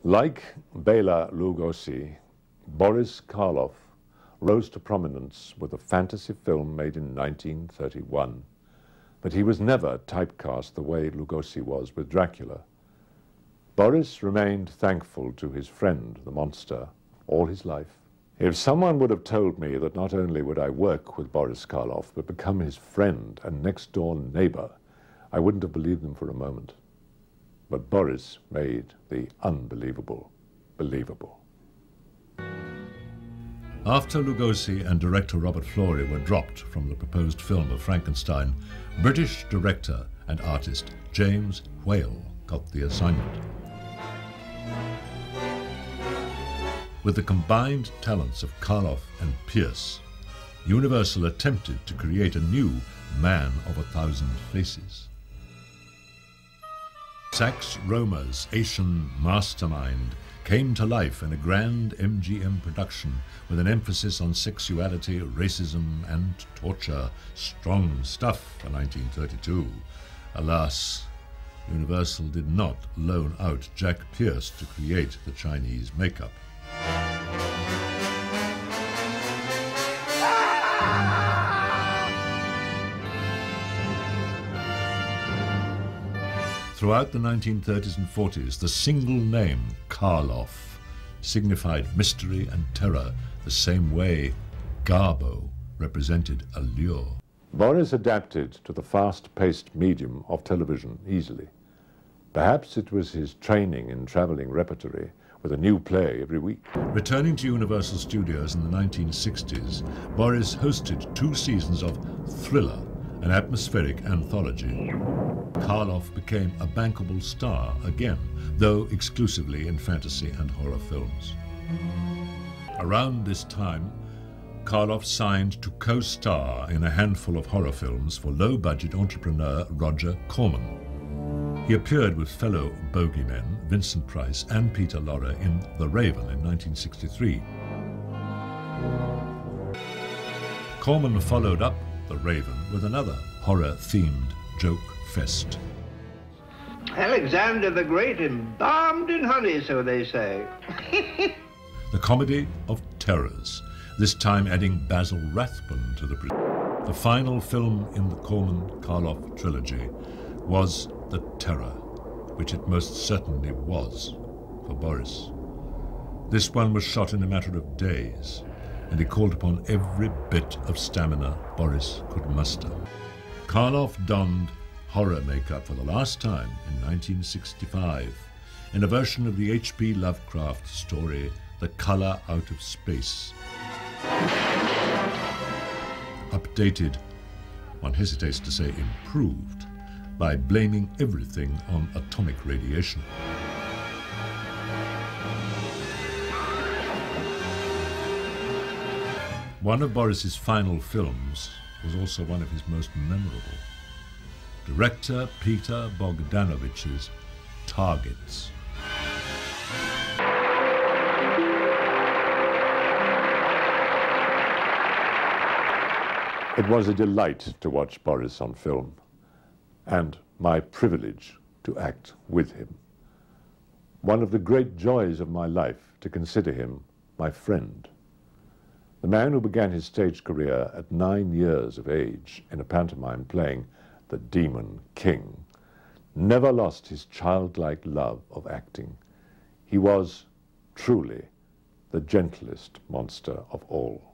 Like Bela Lugosi, Boris Karloff rose to prominence with a fantasy film made in 1931. But he was never typecast the way Lugosi was with Dracula. Boris remained thankful to his friend, the monster, all his life. If someone would have told me that not only would I work with Boris Karloff, but become his friend and next-door neighbor, I wouldn't have believed them for a moment. But Boris made the unbelievable believable. After Lugosi and director Robert Florey were dropped from the proposed film of Frankenstein, British director and artist James Whale got the assignment. With the combined talents of Karloff and Pierce, Universal attempted to create a new Man of a Thousand Faces. Sax Rohmer's Asian mastermind came to life in a grand MGM production with an emphasis on sexuality, racism and torture. Strong stuff for 1932. Alas, Universal did not loan out Jack Pierce to create the Chinese makeup. Throughout the 1930s and 40s, the single name Karloff signified mystery and terror the same way Garbo represented allure. Boris adapted to the fast-paced medium of television easily. Perhaps it was his training in traveling repertory with a new play every week. Returning to Universal Studios in the 1960s, Boris hosted 2 seasons of Thriller, an atmospheric anthology. Karloff became a bankable star again, though exclusively in fantasy and horror films. Around this time, Karloff signed to co-star in a handful of horror films for low-budget entrepreneur Roger Corman. He appeared with fellow bogeymen Vincent Price and Peter Lorre in The Raven in 1963. Corman followed up The Raven with another horror-themed joke fest. Alexander the Great embalmed in honey, so they say. The Comedy of Terrors, this time adding Basil Rathbone to the final film in the Corman-Karloff trilogy was The Terror, which it most certainly was for Boris. This one was shot in a matter of days, and he called upon every bit of stamina Boris could muster. Karloff donned horror makeup for the last time in 1965 in a version of the H.P. Lovecraft story The Color Out of Space. Updated, one hesitates to say improved, by blaming everything on atomic radiation. One of Boris's final films was also one of his most memorable. Director Peter Bogdanovich's Targets. It was a delight to watch Boris on film, and my privilege to act with him. One of the great joys of my life to consider him my friend. The man who began his stage career at 9 years of age in a pantomime playing the Demon King never lost his childlike love of acting. He was truly the gentlest monster of all.